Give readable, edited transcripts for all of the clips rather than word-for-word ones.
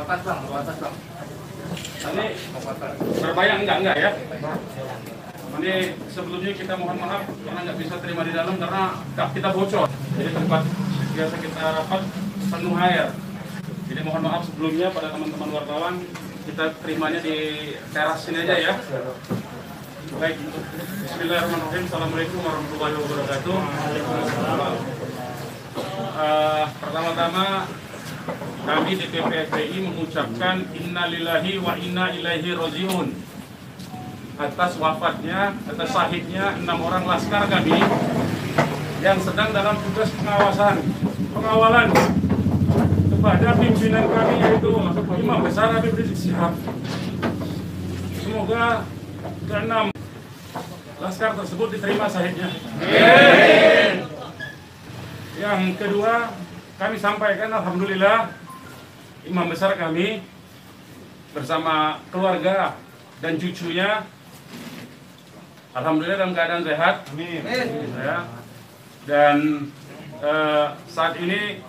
atas bang, atas bang. Ini terbayang enggak ya? Ini sebelumnya kita mohon maaf karena nggak bisa terima di dalam karena kita bocor. Jadi tempat biasa kita rapat penuh air. Jadi mohon maaf sebelumnya pada teman-teman wartawan, kita terimanya di teras sini aja ya. Baik, bismillahirrahmanirrahim. Assalamualaikum warahmatullahi wabarakatuh. Pertama-tama kami DPP FPI mengucapkan innalillahi wa inna ilaihi rajiun atas wafatnya, atas syahidnya 6 orang laskar kami yang sedang dalam tugas pengawalan kepada pimpinan kami yaitu Imam Besar Habib Rizik Syihab. Semoga ke-6 laskar tersebut diterima syahidnya. Yang kedua, kami sampaikan alhamdulillah Imam Besar kami bersama keluarga dan cucunya alhamdulillah dalam keadaan sehat. Amin. Ya. Dan saat ini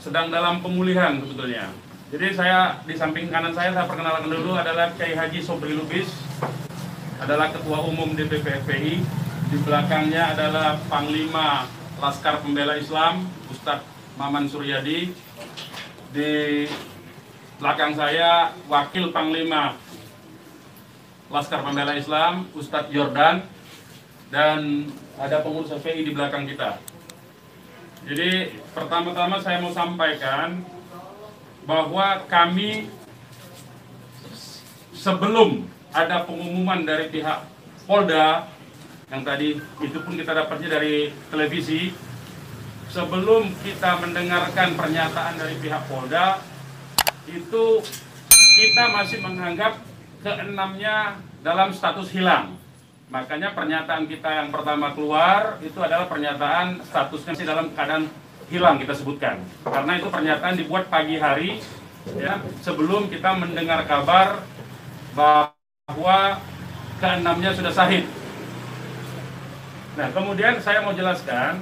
sedang dalam pemulihan sebetulnya. Jadi saya di samping kanan saya perkenalkan dulu adalah Kiai Haji Sobri Lubis, adalah Ketua Umum DPP FPI. Di belakangnya adalah Panglima Laskar Pembela Islam Ustadz Maman Suryadi. Di belakang saya Wakil Panglima Laskar Pembela Islam Ustadz Yordan, dan ada pengurus FPI di belakang kita. Jadi pertama-tama saya mau sampaikan bahwa kami sebelum ada pengumuman dari pihak Polda, yang tadi itu pun kita dapatnya dari televisi, sebelum kita mendengarkan pernyataan dari pihak Polda, itu kita masih menganggap keenamnya dalam status hilang. Makanya pernyataan kita yang pertama keluar itu adalah pernyataan statusnya masih dalam keadaan hilang kita sebutkan. Karena itu pernyataan dibuat pagi hari ya, sebelum kita mendengar kabar bahwa keenamnya sudah syahid. Nah, kemudian saya mau jelaskan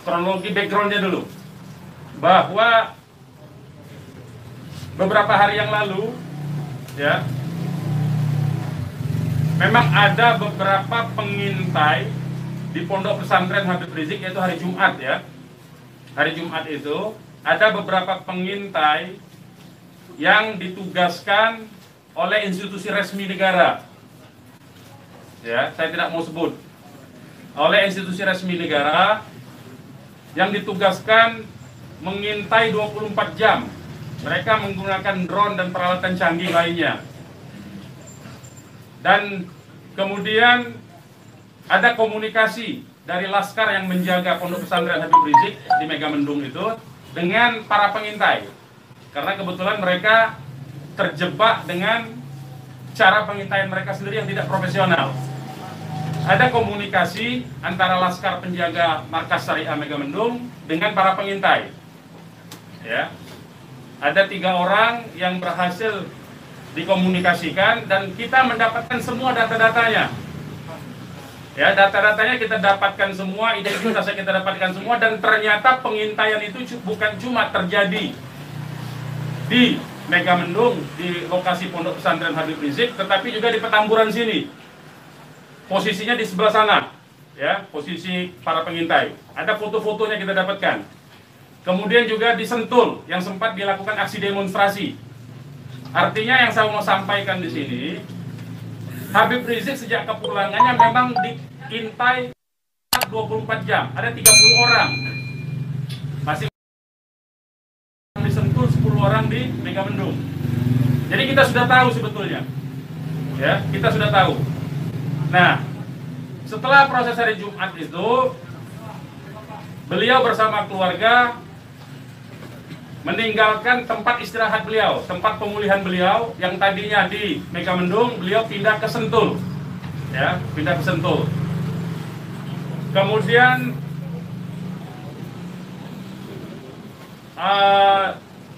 kronologi backgroundnya dulu, bahwa beberapa hari yang lalu ya, memang ada beberapa pengintai di Pondok Pesantren Habib Rizik, yaitu hari Jumat ya. Hari Jumat itu ada beberapa pengintai yang ditugaskan oleh institusi resmi negara. Ya, saya tidak mau sebut. Oleh institusi resmi negara yang ditugaskan mengintai 24 jam. Mereka menggunakan drone dan peralatan canggih lainnya. Dan kemudian ada komunikasi dari laskar yang menjaga Pondok Pesantren Habib Rizik di Megamendung itu dengan para pengintai. Karena kebetulan mereka terjebak dengan cara pengintaian mereka sendiri yang tidak profesional. Ada komunikasi antara laskar penjaga markas Syariah Megamendung dengan para pengintai. Ya. Ada 3 orang yang berhasil dikomunikasikan dan kita mendapatkan semua data-datanya. Ya, data-datanya kita dapatkan semua, identitasnya kita dapatkan semua, dan ternyata pengintaian itu bukan cuma terjadi di Megamendung, di lokasi Pondok Pesantren Habib Rizik, tetapi juga di Petamburan sini. Posisinya di sebelah sana, ya, posisi para pengintai. Ada foto-fotonya kita dapatkan. Kemudian juga di Sentul yang sempat dilakukan aksi demonstrasi. Artinya yang saya mau sampaikan di sini, Habib Rizik sejak kepulangannya memang diintai 24 jam. Ada 30 orang. Masih di Sentul, 10 orang di Megamendung. Jadi kita sudah tahu sebetulnya. Ya, kita sudah tahu. Nah, setelah proses hari Jumat itu, beliau bersama keluarga meninggalkan tempat istirahat beliau, tempat pemulihan beliau yang tadinya di Megamendung, beliau pindah ke Sentul. Ya, pindah ke Sentul. Kemudian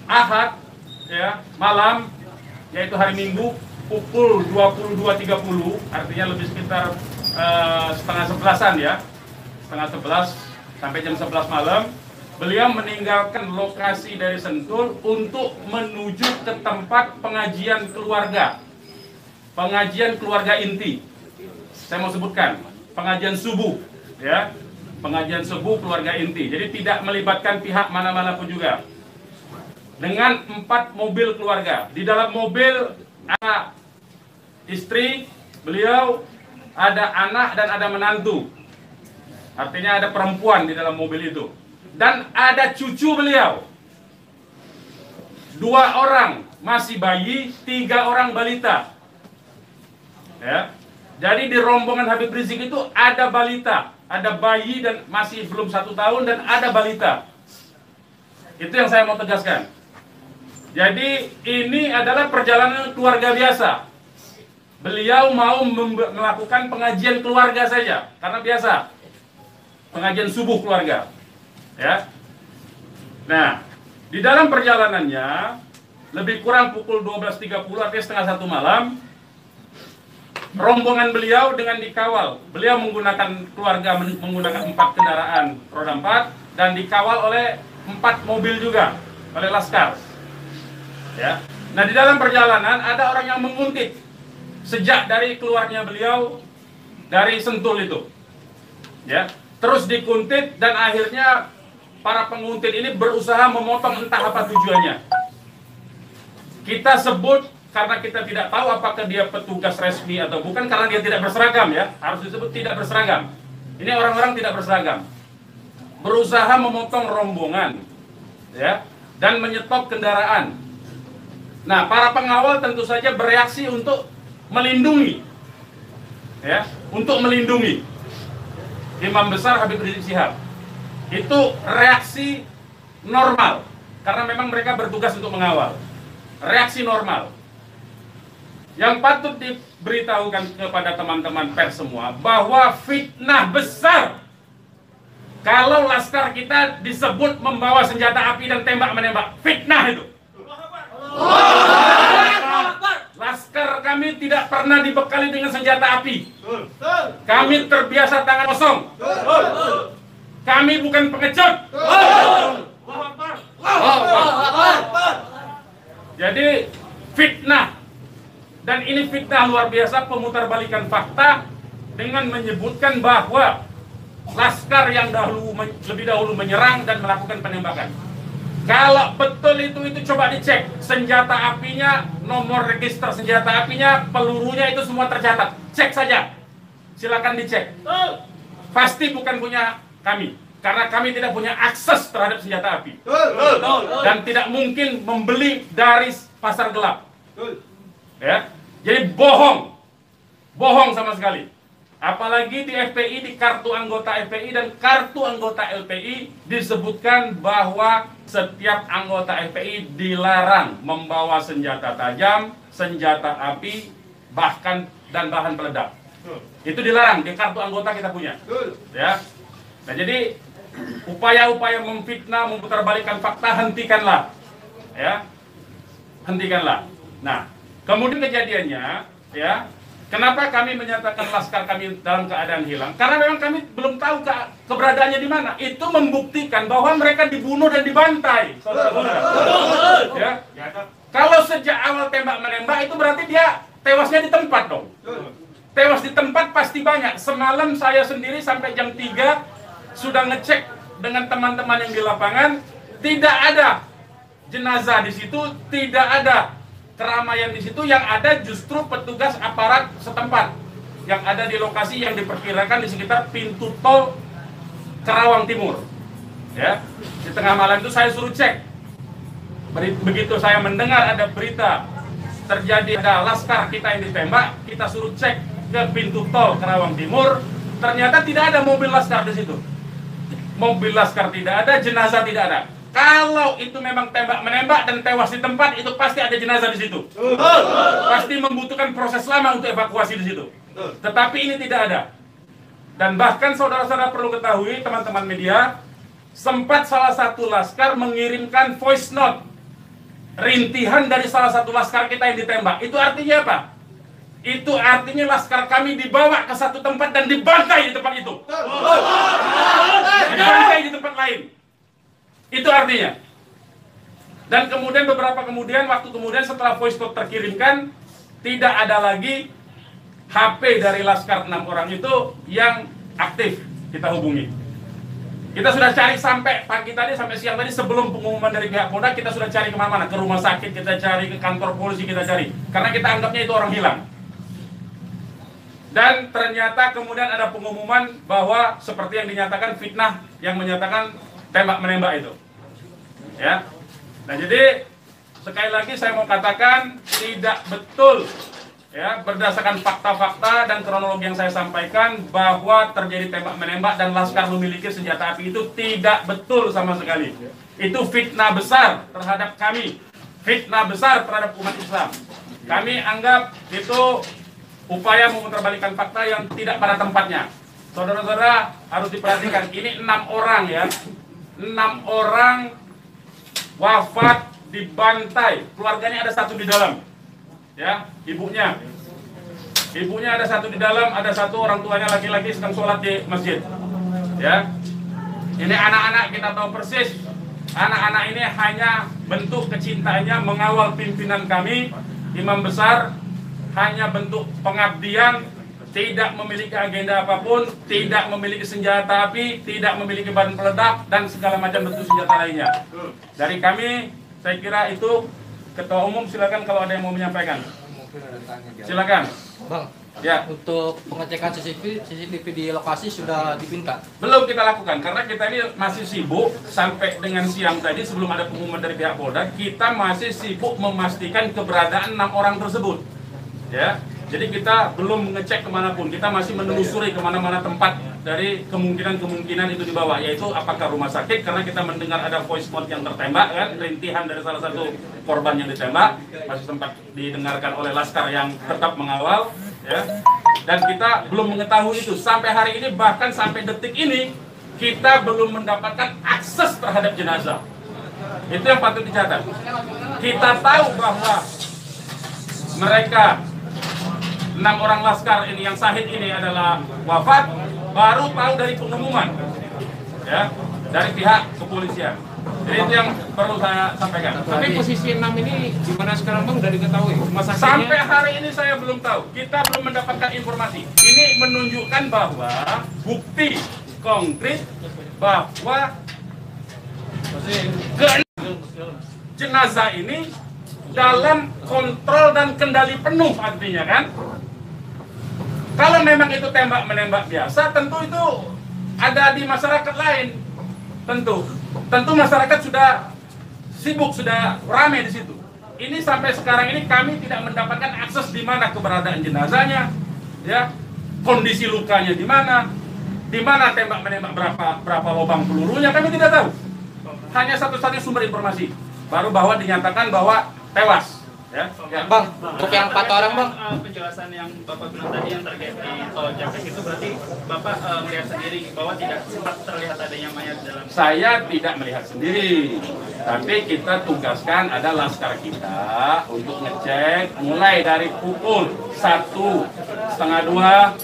Ahad ya, malam, yaitu hari Minggu pukul 22.30, artinya lebih sekitar setengah 11-an ya, setengah 11 sampai jam 11 malam, beliau meninggalkan lokasi dari Sentul untuk menuju ke tempat pengajian keluarga. Pengajian keluarga inti. Saya mau sebutkan, pengajian subuh, ya. Pengajian subuh keluarga inti. Jadi tidak melibatkan pihak mana-mana pun juga. Dengan 4 mobil keluarga. Di dalam mobil ada istri beliau, ada anak dan ada menantu. Artinya ada perempuan di dalam mobil itu. Dan ada cucu beliau. 2 orang masih bayi, 3 orang balita. Ya. Jadi di rombongan Habib Rizik itu ada balita, ada bayi dan masih belum 1 tahun dan ada balita. Itu yang saya mau tegaskan. Jadi ini adalah perjalanan keluarga biasa. Beliau mau melakukan pengajian keluarga saja, karena biasa pengajian subuh keluarga. Ya. Nah, di dalam perjalanannya lebih kurang pukul 12.30 artinya setengah 1 malam, rombongan beliau dengan dikawal. Beliau menggunakan keluarga menggunakan 4 kendaraan roda 4 dan dikawal oleh 4 mobil juga oleh laskar. Ya. Nah, di dalam perjalanan ada orang yang menguntit sejak dari keluarnya beliau dari Sentul itu. Ya. Terus dikuntit dan akhirnya para penguntit ini berusaha memotong entah apa tujuannya. Kita sebut karena kita tidak tahu apakah dia petugas resmi atau bukan, karena dia tidak berseragam, ya. Harus disebut tidak berseragam. Ini orang-orang tidak berseragam. Berusaha memotong rombongan, ya, dan menyetop kendaraan. Nah, para pengawal tentu saja bereaksi untuk melindungi, ya, untuk melindungi Imam Besar Habib Rizik Syihab. Itu reaksi normal, karena memang mereka bertugas untuk mengawal. Reaksi normal. Yang patut diberitahukan kepada teman-teman pers semua, bahwa fitnah besar kalau laskar kita disebut membawa senjata api dan tembak-menembak. Fitnah itu. Laskar kami tidak pernah dibekali dengan senjata api. Kami terbiasa tangan kosong. Kami bukan pengecut. Jadi fitnah. Dan ini fitnah luar biasa, pemutarbalikan fakta dengan menyebutkan bahwa laskar yang lebih dahulu menyerang dan melakukan penembakan. Kalau betul itu coba dicek senjata apinya, nomor register senjata apinya, pelurunya itu semua tercatat. Cek saja, silakan dicek. Pasti bukan punya kami, karena kami tidak punya akses terhadap senjata api dan tidak mungkin membeli dari pasar gelap. Ya, jadi bohong sama sekali. Apalagi di FPI, di kartu anggota FPI dan kartu anggota LPI disebutkan bahwa setiap anggota FPI dilarang membawa senjata tajam, senjata api, bahkan dan bahan peledak. Itu dilarang di kartu anggota kita punya. Ya. Nah, jadi upaya-upaya memfitnah, memutarbalikkan fakta hentikanlah. Ya. Hentikanlah. Nah, kemudian kejadiannya, ya, kenapa kami menyatakan laskar kami dalam keadaan hilang? Karena memang kami belum tahu keberadaannya di mana. Itu membuktikan bahwa mereka dibunuh dan dibantai, saudara-saudara. Ya. Kalau sejak awal tembak-menembak itu berarti dia tewasnya di tempat dong. Tewas di tempat pasti banyak. Semalam saya sendiri sampai jam 3 sudah ngecek dengan teman-teman yang di lapangan, tidak ada jenazah di situ, tidak ada keramaian di situ. Yang ada justru petugas aparat setempat yang ada di lokasi yang diperkirakan di sekitar pintu tol Karawang Timur. Ya, di tengah malam itu saya suruh cek. Begitu saya mendengar ada berita terjadi ada laskar kita yang ditembak, kita suruh cek ke pintu tol Karawang Timur. Ternyata tidak ada mobil laskar di situ. Mobil laskar tidak ada, jenazah tidak ada. Kalau itu memang tembak-menembak dan tewas di tempat, itu pasti ada jenazah di situ. Pasti membutuhkan proses lama untuk evakuasi di situ. Tetapi ini tidak ada. Dan bahkan saudara-saudara perlu ketahui, teman-teman media, sempat salah satu laskar mengirimkan voice note rintihan dari salah satu laskar kita yang ditembak. Itu artinya apa? Itu artinya laskar kami dibawa ke satu tempat dan dibantai di tempat itu. Dibantai di tempat lain. Itu artinya. Dan kemudian waktu kemudian setelah voice note terkirimkan, tidak ada lagi HP dari Laskar 6 orang itu yang aktif kita hubungi. Kita sudah cari sampai pagi tadi, sampai siang tadi, sebelum pengumuman dari pihak Polda, kita sudah cari kemana-mana, ke rumah sakit kita cari, ke kantor polisi kita cari, karena kita anggapnya itu orang hilang. Dan ternyata kemudian ada pengumuman bahwa seperti yang dinyatakan fitnah, yang menyatakan tembak menembak itu, ya. Nah, jadi sekali lagi saya mau katakan tidak betul, ya, berdasarkan fakta-fakta dan kronologi yang saya sampaikan bahwa terjadi tembak menembak dan Laskar memiliki senjata api, itu tidak betul sama sekali. Itu fitnah besar terhadap kami, fitnah besar terhadap umat Islam. Kami anggap itu upaya memutarbalikkan fakta yang tidak pada tempatnya. Saudara-saudara harus diperhatikan, ini 6 orang, ya, 6 orang wafat dibantai, keluarganya ada 1 di dalam, ya, ibunya ada 1 di dalam, ada 1 orang tuanya laki-laki sedang sholat di masjid, ya. Ini anak-anak kita tahu persis, anak-anak ini hanya bentuk kecintaannya mengawal pimpinan kami, imam besar, hanya bentuk pengabdian, tidak memiliki agenda apapun, tidak memiliki senjata api, tidak memiliki bahan peledak, dan segala macam bentuk senjata lainnya. Dari kami, saya kira itu. Ketua Umum silakan kalau ada yang mau menyampaikan. Silakan. Bang, ya, untuk pengecekan CCTV di lokasi sudah dipinta? Belum kita lakukan, karena kita ini masih sibuk sampai dengan siang tadi sebelum ada pengumuman dari pihak Polda, kita masih sibuk memastikan keberadaan 6 orang tersebut. Ya. Jadi kita belum mengecek kemanapun, kita masih menelusuri kemana-mana tempat dari kemungkinan-kemungkinan itu dibawa, yaitu apakah rumah sakit, karena kita mendengar ada voice note yang tertembak, kan, rintihan dari salah satu korban yang ditembak, masih sempat didengarkan oleh Laskar yang tetap mengawal, ya. Dan kita belum mengetahui itu, sampai hari ini, bahkan sampai detik ini, kita belum mendapatkan akses terhadap jenazah. Itu yang patut dicatat. Kita tahu bahwa mereka 6 orang Laskar ini yang syahid ini adalah wafat, baru tahu dari pengumuman, ya, dari pihak kepolisian. Jadi itu yang perlu saya sampaikan. Tapi posisi 6 ini gimana sekarang Bang, udah diketahui? Sampai hari ini saya belum tahu. Kita belum mendapatkan informasi. Ini menunjukkan bahwa bukti konkret bahwa jenazah ini dalam kontrol dan kendali penuh, artinya, kan? Kalau memang itu tembak menembak biasa, tentu itu ada di masyarakat lain. Tentu masyarakat sudah sibuk, sudah ramai di situ. Ini sampai sekarang ini kami tidak mendapatkan akses di mana keberadaan jenazahnya, ya, kondisi lukanya di mana tembak menembak, berapa lubang pelurunya, kami tidak tahu. Hanya satu-satunya sumber informasi baru bahwa dinyatakan bahwa tewas. Ya. Bang, untuk yang 4 orang Bang, penjelasan yang Bapak bilang tadi yang terkait di tol Japek itu berarti Bapak melihat sendiri bahwa tidak sempat terlihat adanya mayat dalam. Saya tidak melihat sendiri, tapi kita tugaskan ada Laskar kita untuk ngecek mulai dari pukul 1:30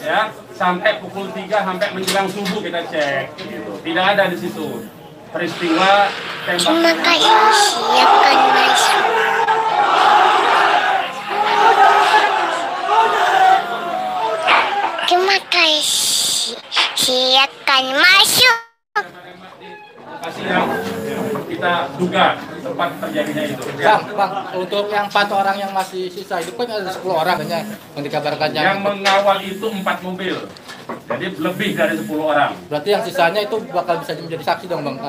ya sampai pukul 3 sampai menjelang subuh kita cek. Gitu. Tidak ada di situ peristiwa tembak. Terima kasih, siapkan masuk. Terima kasih, silakan masuk. Lokasi yang kita duga tempat terjadinya itu. Bang, untuk yang 4 orang yang masih sisa hidup kan ada 10 orang yang dikabarkan yang mengawal itu 4 mobil. Jadi lebih dari 10 orang. Berarti yang sisanya itu bakal bisa menjadi saksi dong Bang?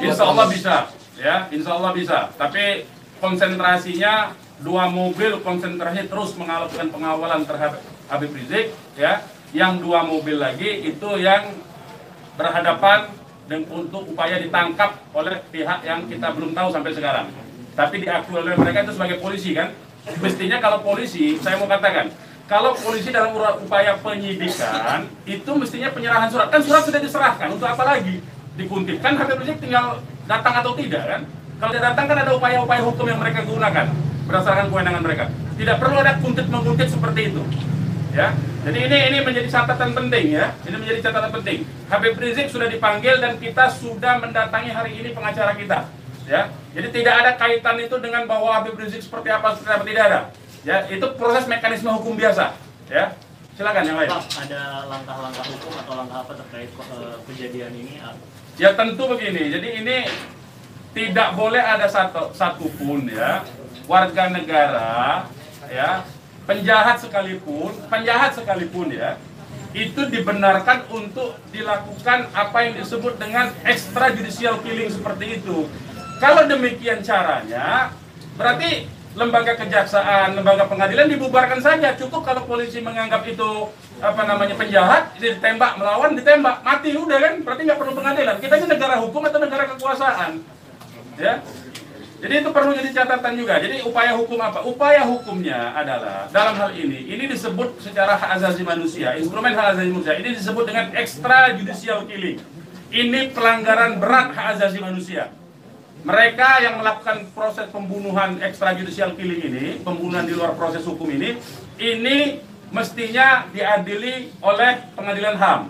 Insya Allah bisa, ya, insya Allah bisa. Tapi konsentrasinya 2 mobil konsentrasi terus melakukan pengawalan terhadap Habib Rizik, ya. Yang 2 mobil lagi itu yang berhadapan dan untuk upaya ditangkap oleh pihak yang kita belum tahu sampai sekarang. Tapi diakui oleh mereka itu sebagai polisi, kan. Mestinya kalau polisi, saya mau katakan, kalau polisi dalam upaya penyidikan itu mestinya penyerahan surat. Kan surat sudah diserahkan, untuk apa lagi dikuntit? Kan Habib Rizik tinggal datang atau tidak, kan. Kalau dia datang kan ada upaya-upaya hukum yang mereka gunakan berdasarkan kewenangan mereka. Tidak perlu ada kuntit-menguntit seperti itu. Ya, jadi ini menjadi catatan penting ya. Ini menjadi catatan penting. Habib Rizik sudah dipanggil dan kita sudah mendatangi hari ini pengacara kita. Ya, jadi tidak ada kaitan itu dengan bahwa Habib Rizik seperti apa, tidak ada. Ya, itu proses mekanisme hukum biasa. Ya, silakan yang lain. Pak, ada langkah-langkah hukum atau langkah apa terkait kejadian ini? Ya tentu begini. Jadi ini tidak boleh ada satupun ya warga negara ya penjahat sekalipun ya itu dibenarkan untuk dilakukan apa yang disebut dengan extrajudicial killing seperti itu. Kalau demikian caranya, berarti lembaga kejaksaan, lembaga pengadilan dibubarkan saja. Cukup kalau polisi menganggap itu penjahat, ditembak, melawan, ditembak, mati udah kan? Berarti nggak perlu pengadilan. Kita ini negara hukum atau negara kekuasaan, ya. Jadi itu perlu jadi catatan juga. Jadi upaya hukum apa? Upaya hukumnya adalah dalam hal ini disebut secara hak asasi manusia, instrumen hak asasi manusia. Ini disebut dengan extrajudicial killing. Ini pelanggaran berat hak asasi manusia. Mereka yang melakukan proses pembunuhan extrajudicial killing ini, pembunuhan di luar proses hukum ini mestinya diadili oleh pengadilan HAM.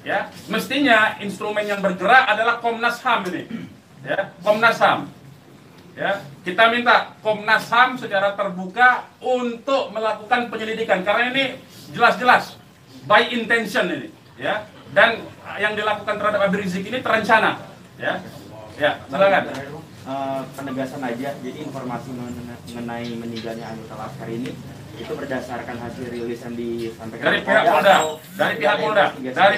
Ya, mestinya instrumen yang bergerak adalah Komnas HAM ini. Ya, Komnas HAM. Ya, kita minta Komnas HAM secara terbuka untuk melakukan penyelidikan karena ini jelas-jelas by intention ini, ya. Dan yang dilakukan terhadap Habib Rizik ini terencana, ya. Ya, silakan. Penegasan aja, jadi informasi mengenai meninggalnya anggota Laskar ini itu berdasarkan hasil rilis yang disampaikan dari pihak Polda, dari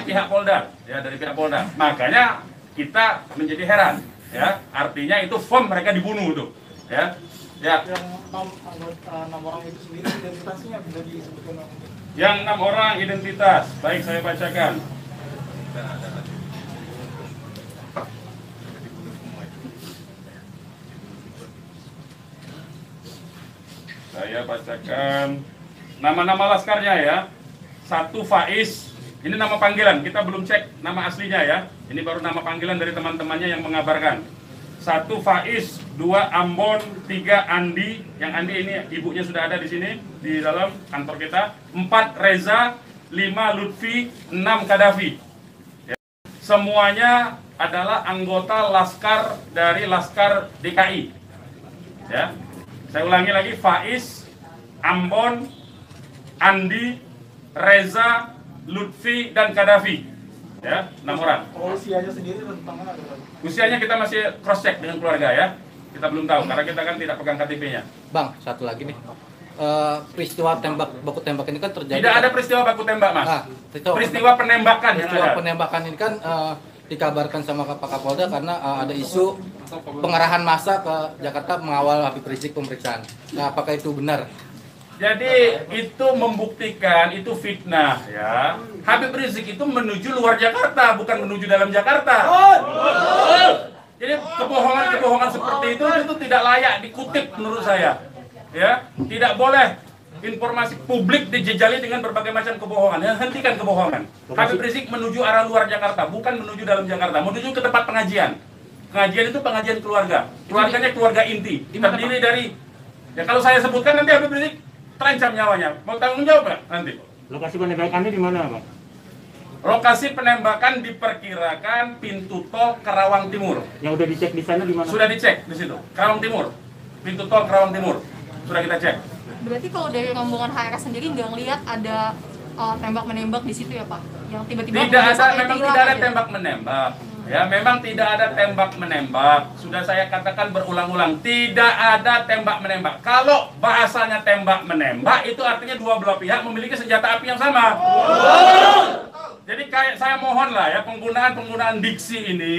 pihak Polda. Makanya kita menjadi heran. Ya, artinya itu firm mereka dibunuh tuh, ya. Yang 6 orang itu sendiri identitasnya bisa disebutkan? Yang 6 orang identitas, baik saya bacakan. Saya bacakan nama-nama laskarnya ya. 1 Faiz. Ini nama panggilan, kita belum cek nama aslinya ya. Ini baru nama panggilan dari teman-temannya yang mengabarkan. 1 Faiz, 2 Ambon, 3 Andi. Yang Andi ini ibunya sudah ada di sini, di dalam kantor kita. 4 Reza, 5 Lutfi, 6 Kadafi. Ya. Semuanya adalah anggota Laskar dari Laskar DKI. Ya. Saya ulangi lagi, Faiz, Ambon, Andi, Reza, Lutfi dan Kadafi, ya, 6 orang. Usianya sendiri rentangnya ada berapa? Usianya kita masih cross check dengan keluarga ya. Kita belum tahu karena kita kan tidak pegang KTP-nya. Bang, satu lagi nih. Peristiwa baku tembak ini kan terjadi. Tidak ada peristiwa baku tembak, Mas. Nah, peristiwa penembakan yang ada. Penembakan ini kan dikabarkan sama Pak Kapolda karena ada isu pengerahan massa ke Jakarta mengawal Habib Rizik pemeriksaan. Nah, apakah itu benar? Jadi itu membuktikan itu fitnah ya. Habib Rizik itu menuju luar Jakarta, bukan menuju dalam Jakarta. Jadi kebohongan-kebohongan seperti itu tidak layak dikutip menurut saya. Ya, tidak boleh informasi publik dijejali dengan berbagai macam kebohongan. Ya, hentikan kebohongan. Habib Rizik menuju arah luar Jakarta, bukan menuju dalam Jakarta. Menuju ke tempat pengajian. Pengajian itu pengajian keluarga. Keluarganya keluarga inti. Terdiri dari, ya kalau saya sebutkan nanti Habib Rizik terancam nyawanya. Mau tanggung jawab nggak nanti? Lokasi penembakannya di mana, Pak? Lokasi penembakan diperkirakan pintu tol Karawang Timur. Yang udah dicek di sana di mana? Sudah dicek di situ. Karawang Timur. Pintu tol Karawang Timur. Sudah kita cek. Berarti kalau dari rombongan HRS sendiri nggak ngelihat ada tembak-menembak di situ ya, Pak? Yang tiba-tiba Tidak ada, memang tidak ada tembak-menembak. Ya, memang tidak ada tembak-menembak. Sudah saya katakan berulang-ulang, tidak ada tembak-menembak. Kalau bahasanya tembak-menembak, itu artinya dua belah pihak memiliki senjata api yang sama. Jadi kayak saya mohon lah ya, penggunaan diksi ini,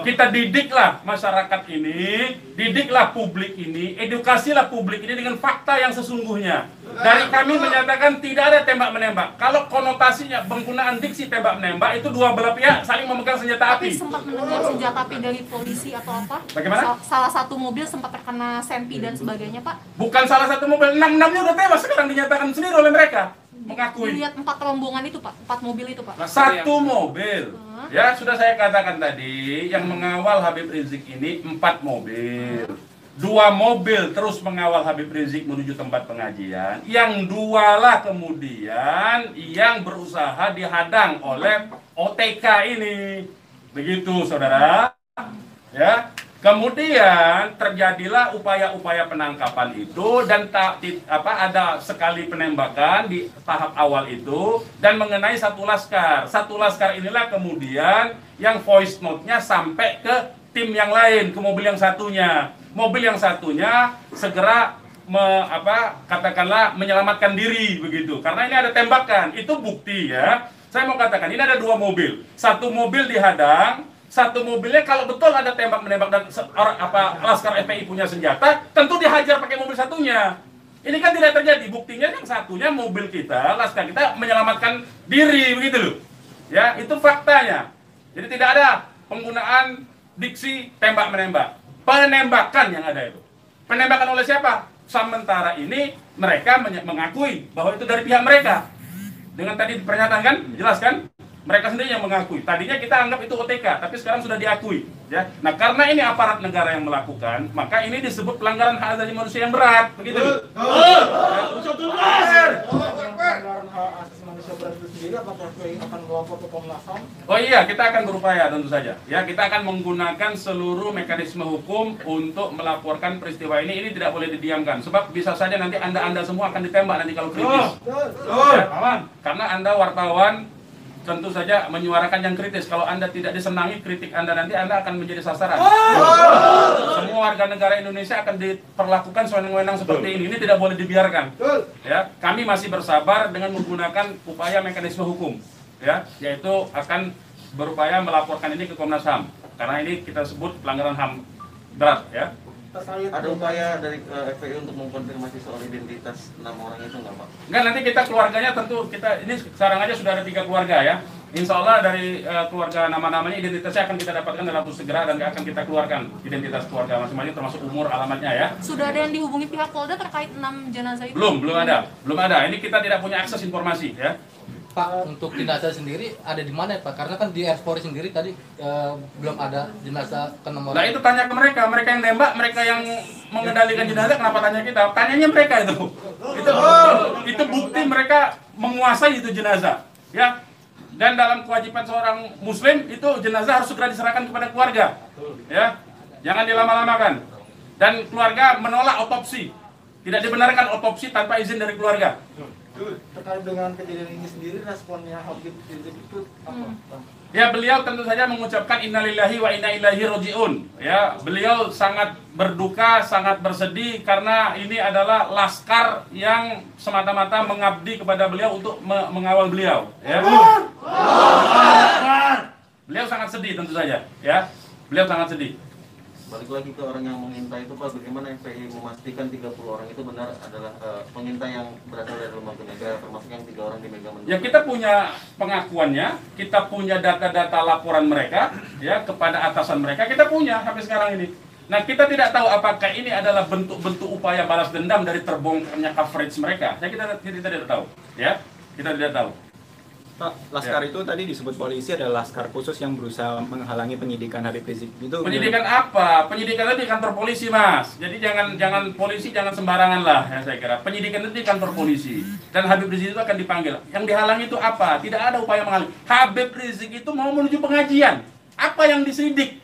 kita didiklah masyarakat ini, didiklah publik ini, edukasilah publik ini dengan fakta yang sesungguhnya. Dari kami menyatakan tidak ada tembak-menembak. Kalau konotasinya penggunaan diksi tembak-menembak, itu dua belah pihak saling memegang senjata api. Tapi sempat mendengar senjata api dari polisi atau apa? Bagaimana? Salah satu mobil sempat terkena sempi dan sebagainya, Pak. Bukan salah satu mobil, 6-6-nya udah tewas sekarang dinyatakan sendiri oleh mereka. Mengakui. Dilihat 4 rombongan itu, Pak. 4 mobil itu, Pak. Satu mobil. Ya, sudah saya katakan tadi, yang mengawal Habib Rizik ini 4 mobil. 2 mobil terus mengawal Habib Rizik menuju tempat pengajian, yang 2 lah kemudian yang berusaha dihadang oleh OTK ini. Begitu, saudara. Ya. Kemudian terjadilah upaya-upaya penangkapan itu dan ada sekali penembakan di tahap awal itu dan mengenai satu laskar. Satu laskar inilah kemudian yang voice note-nya sampai ke tim yang lain, ke mobil yang satunya. Mobil yang satunya segera katakanlah menyelamatkan diri begitu. Karena ini ada tembakan. Itu bukti ya. Saya mau katakan ini ada 2 mobil. Satu mobil dihadang, satu mobilnya kalau betul ada tembak-menembak dan laskar FPI punya senjata, tentu dihajar pakai mobil satunya. Ini kan tidak terjadi. Buktinya yang satunya mobil kita, laskar kita menyelamatkan diri begitu loh. Ya, itu faktanya. Jadi tidak ada penggunaan diksi tembak-menembak. Penembakan yang ada itu. Penembakan oleh siapa? Sementara ini mereka mengakui bahwa itu dari pihak mereka. Dengan tadi pernyataan kan, jelas kan? Mereka sendiri yang mengakui. Tadinya kita anggap itu OTK, tapi sekarang sudah diakui. Ya. Nah, karena ini aparat negara yang melakukan, maka ini disebut pelanggaran hak asasi manusia yang berat. Begitu. Pelanggaran hak asasi manusia berat itu sendiri, apakah FPI akan melapor ke Komnas HAM? Oh iya, kita akan berupaya tentu saja. Ya, kita akan menggunakan seluruh mekanisme hukum untuk melaporkan peristiwa ini. Ini tidak boleh didiamkan. Sebab bisa saja nanti Anda semua akan ditembak nanti kalau kritis. Ya, karena Anda wartawan tentu saja menyuarakan yang kritis. Kalau Anda tidak disenangi kritik Anda, nanti Anda akan menjadi sasaran. Semua warga negara Indonesia akan diperlakukan sewenang-wenang seperti ini. Ini tidak boleh dibiarkan. Ya, kami masih bersabar dengan menggunakan upaya mekanisme hukum. Ya, yaitu akan berupaya melaporkan ini ke Komnas HAM. Karena ini kita sebut pelanggaran HAM berat. Ya. Ada upaya dari FPI untuk mengkonfirmasi soal identitas 6 orang itu nggak, Pak? Enggak, nanti kita keluarganya tentu ini sekarang aja sudah ada 3 keluarga ya. Insya Allah dari keluarga nama-namanya identitasnya akan kita dapatkan dalam waktu segera dan akan kita keluarkan identitas keluarga masing-masing termasuk umur, alamatnya ya. Sudah ada yang dihubungi pihak Polda terkait 6 jenazah itu? Belum ada. Ini kita tidak punya akses informasi ya. Pak, untuk jenazah sendiri ada di mana Pak? Karena kan di Polri sendiri tadi belum ada jenazah ke nomor. Nah itu tanya ke mereka yang nembak, mereka yang mengendalikan jenazah, kenapa tanya kita? Tanyanya mereka itu. Itu bukti mereka menguasai itu jenazah, ya. Dan dalam kewajiban seorang Muslim itu jenazah harus segera diserahkan kepada keluarga, ya. Jangan dilama-lamakan. Dan keluarga menolak otopsi, tidak dibenarkan otopsi tanpa izin dari keluarga. Terkait dengan kejadian ini sendiri, responnya Habib Rizik itu apa? Ya, beliau tentu saja mengucapkan innalillahi wa inna ilaihi rajiun. Ya, beliau sangat berduka, sangat bersedih karena ini adalah laskar yang semata-mata mengabdi kepada beliau untuk mengawal beliau, ya. Beliau sangat sedih tentu saja, ya. Beliau sangat sedih. Balik lagi ke orang yang mengintai itu, Pak, bagaimana FPI memastikan 30 orang itu benar adalah pengintai yang berasal dari lembaga negara, termasuk yang 3 orang di Mega Mendung? Ya, kita punya pengakuannya, kita punya data-data laporan mereka, ya, kepada atasan mereka, kita punya sampai sekarang ini. Nah, kita tidak tahu apakah ini adalah bentuk-bentuk upaya balas dendam dari terbongkarnya coverage mereka. Ya, kita tidak tahu, ya, kita tidak tahu. Pak, laskar itu tadi disebut polisi adalah laskar khusus yang berusaha menghalangi penyidikan Habib Rizik. Itu penyidikan apa? Penyidikan itu di kantor polisi, Mas. Jadi jangan polisi jangan sembarangan lah, ya saya kira. Penyidikan itu di kantor polisi dan Habib Rizik itu akan dipanggil. Yang dihalangi itu apa? Tidak ada upaya menghalangi. Habib Rizik itu mau menuju pengajian. Apa yang disidik?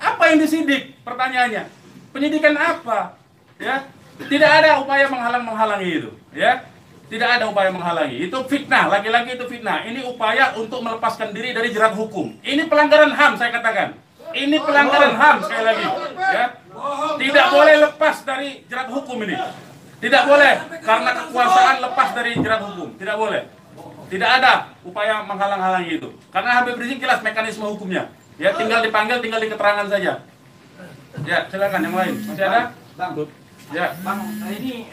Apa yang disidik? Pertanyaannya. Penyidikan apa? Ya. Tidak ada upaya menghalangi itu, ya. Tidak ada upaya menghalangi. Itu fitnah, lagi-lagi itu fitnah. Ini upaya untuk melepaskan diri dari jerat hukum. Ini pelanggaran HAM, saya katakan. Ini pelanggaran HAM, sekali lagi. Ya. Tidak boleh lepas dari jerat hukum ini. Tidak boleh, karena kekuasaan lepas dari jerat hukum. Tidak boleh. Tidak ada upaya menghalang-halangi itu. Karena Habib Rizik jelas mekanisme hukumnya. Ya, tinggal dipanggil, tinggal diketerangan saja. Ya, silakan yang lain. Masih ada? Bang, ya. Bang, ini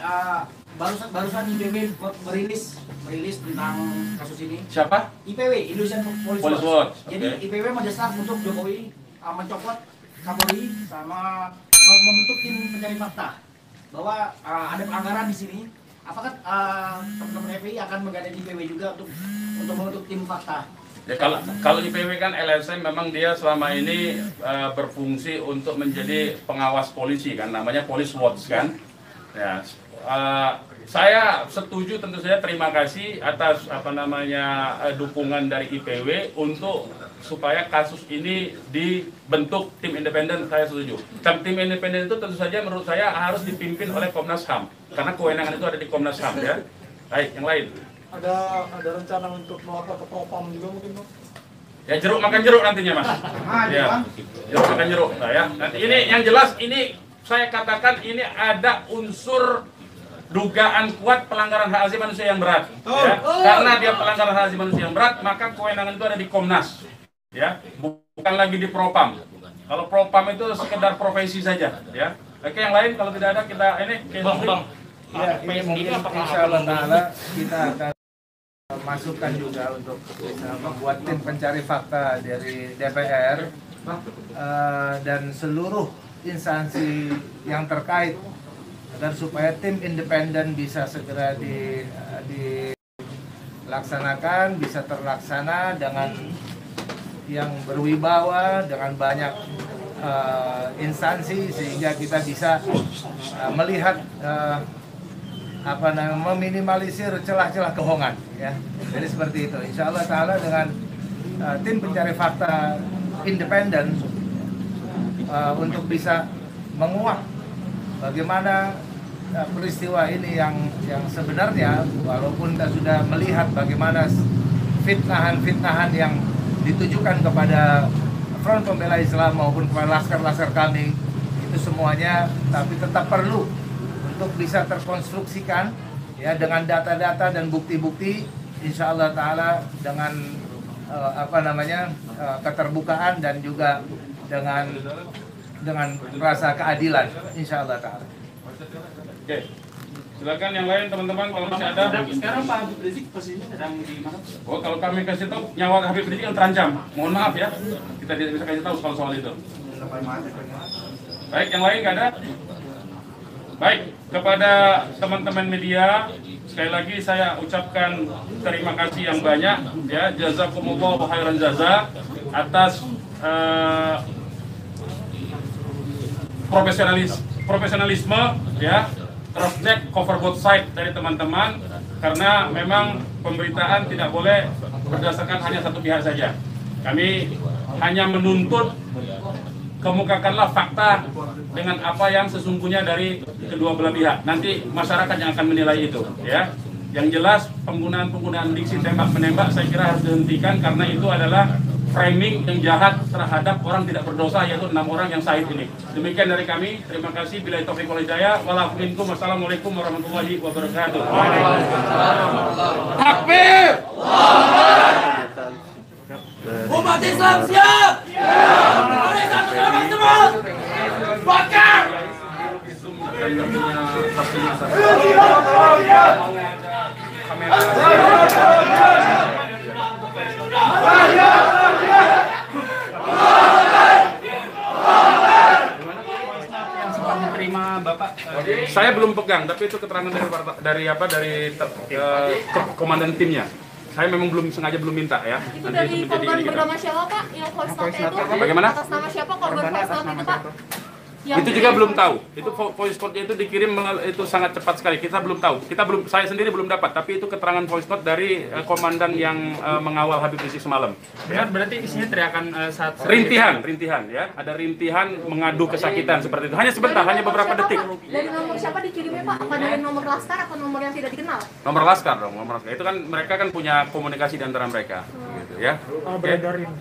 barusan IPW merilis tentang kasus ini. Siapa? IPW, Indonesian Police Watch. Jadi IPW mendesak untuk Jokowi mencopot Kapolri sama membentuk tim pencari fakta bahwa ada pelanggaran di sini. Apakah teman-teman FPI akan menggandeng IPW juga untuk membentuk tim fakta? Ya, kalau IPW kan LSM memang dia selama ini berfungsi untuk menjadi pengawas polisi kan, namanya Police Watch kan. Ya, saya setuju, tentu saja terima kasih atas dukungan dari IPW untuk supaya kasus ini dibentuk tim independen. Saya setuju. Tim independen itu tentu saja menurut saya harus dipimpin oleh Komnas HAM karena kewenangan itu ada di Komnas HAM ya. Baik, yang lain. Ada rencana untuk melapor ke Propam juga mungkin, Bang? Ya, jeruk makan jeruk nantinya, Mas. Ya, jeruk makan jeruk. Nah, ya. Nanti ini yang jelas, ini saya katakan ini ada unsur dugaan kuat pelanggaran hak asasi manusia yang berat. Ya. Karena dia pelanggaran hak asasi manusia yang berat, maka kewenangan itu ada di Komnas. Ya, bukan lagi di Propam. Kalau Propam itu sekedar profesi saja. Ya. Oke, yang lain kalau tidak ada kita ini. Bang. Ya, ini mungkin insyaallah ta'ala kita akan masukkan juga untuk membuat tim pencari fakta dari DPR dan seluruh instansi yang terkait agar supaya tim independen bisa segera dilaksanakan, bisa terlaksana dengan yang berwibawa, dengan banyak instansi sehingga kita bisa melihat meminimalisir celah-celah kebohongan ya. Jadi seperti itu. Insya Allah Ta'ala dengan tim pencari fakta independen untuk bisa menguak bagaimana peristiwa ini yang sebenarnya, walaupun kita sudah melihat bagaimana fitnahan-fitnahan yang ditujukan kepada Front Pembela Islam maupun kepada laskar-laskar kami, itu semuanya tapi tetap perlu untuk bisa terkonstruksikan ya dengan data-data dan bukti-bukti, insya Allah Ta'ala dengan keterbukaan dan juga dengan rasa keadilan, insya Allah Ta'ala. Oke, silakan yang lain teman-teman kalau masih ada. Sekarang Pak Habib Rizik posisinya sedang di mana? Oh, kalau kami kasih tahu nyawa Habib Rizik yang terancam, mohon maaf ya, kita tidak bisa kasih tahu soal itu. Baik, yang lain nggak ada? Baik, kepada teman-teman media, sekali lagi saya ucapkan terima kasih yang banyak ya, jazakumullah khairan jaza atas profesionalisme ya, cross check cover both side dari teman-teman, karena memang pemberitaan tidak boleh berdasarkan hanya satu pihak saja. Kami hanya menuntut kemukakanlah fakta dengan apa yang sesungguhnya dari kedua belah pihak. Nanti masyarakat yang akan menilai itu ya. Yang jelas penggunaan diksi tembak menembak saya kira harus dihentikan, karena itu adalah framing yang jahat terhadap orang tidak berdosa, yaitu 6 orang yang syahid ini. Demikian dari kami. Terima kasih. Billahi taufiq wal hidayah. Wassalamualaikum warahmatullahi wabarakatuh. Takbir! Umat Islam siap! Mari sama-sama semua! Bakar! Terima Bapak. Saya belum pegang, tapi itu keterangan dari komandan timnya. Saya memang sengaja belum minta ya. Itu dari korban bernama siapa Pak? Yang voice note itu? Bagaimana? Atas nama siapa korban voice note itu Pak? Itu juga belum tahu. Itu voice note-nya itu dikirim itu sangat cepat sekali. Kita belum tahu. Saya sendiri belum dapat. Tapi itu keterangan voice note dari komandan yang mengawal Habib Rizik semalam. Ya, berarti isinya teriakan saat rintihan ya. Ada rintihan mengadu kesakitan seperti itu. Hanya sebentar, hanya beberapa detik. Dari nomor siapa dikirimnya Pak? Apa dari nomor laskar atau nomor yang tidak dikenal? Nomor laskar dong, nomor laskar. Itu kan mereka kan punya komunikasi di antara mereka, gitu ya. Beredarin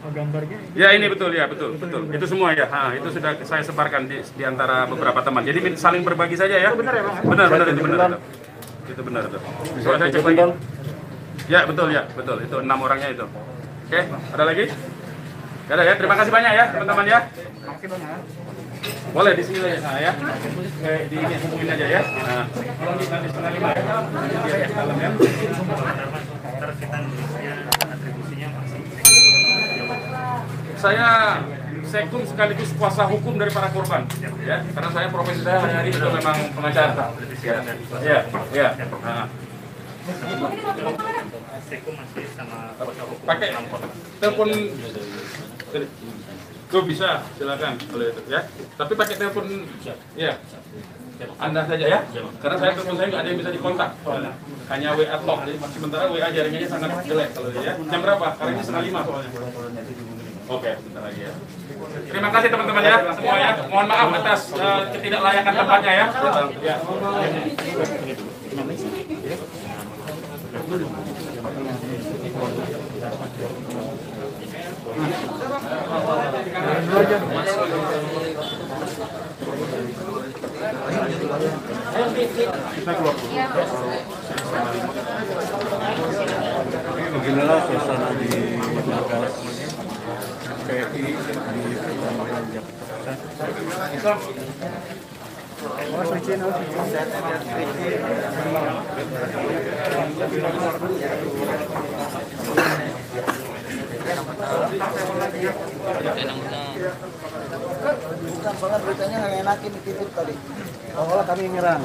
gambarnya. Ya ini betul ya, betul. Itu semua ya. Itu sudah saya sebarkan di antara beberapa teman. Jadi saling berbagi saja ya. Benar ya Bang? Benar itu benar. Itu benar itu. Soalnya saya cek lagi. Ya betul ya, betul. Itu 6 orangnya itu. Oke, ada lagi? Gak ada ya. Terima kasih banyak ya teman-teman ya. Makasih banyak. Boleh di sini aja ya. Di ini hubungin aja ya. Nah, kalau di nanti 4:30 ya. Ya, dalam ya. Saya sekum sekaligus kuasa hukum dari para korban, ya. Karena saya profesi saya hari-hari itu memang pengacara. Ya. Nah. Pakai telepon tuh bisa, silakan kalau itu ya. Tapi pakai telepon ya. Anda saja ya, karena telepon saya nggak ada yang bisa dikontak, hanya WA lock. Jadi sementara WA jaringannya sangat jelek kalau dia. Jam berapa? Karena ini 4:30 soalnya. Oke, sebentar lagi ya. Terima kasih teman-teman ya semuanya. Mohon maaf atas ketidaklayakan tempatnya ya. Ya. Beginilah suasana di markas PI di Kecamatan Jakarta. Bukan, soalnya beritanya nggak enakin dititip tadi. Oh, kami nyerang.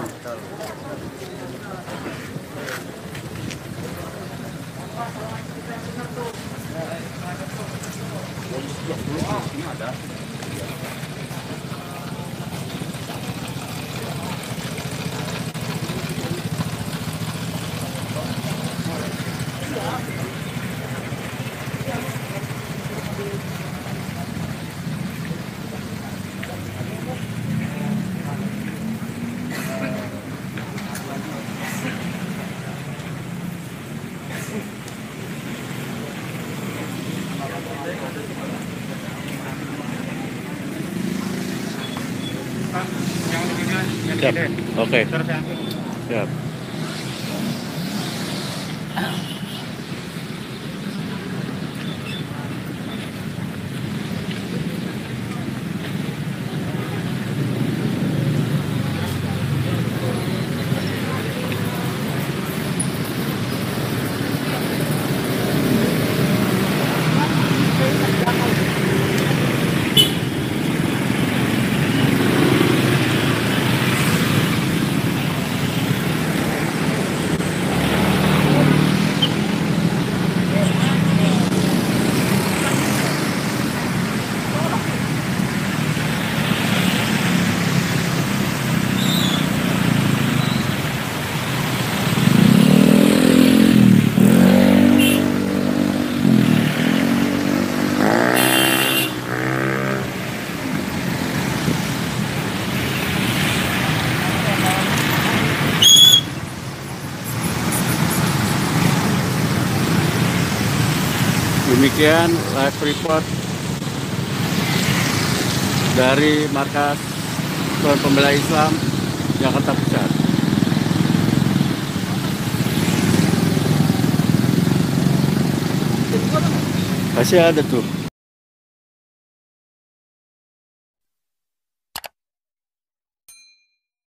Siap. Oke. Siap. Demikian live report dari markas Front Pembela Islam Jakarta Pusat. Masih ada tuh.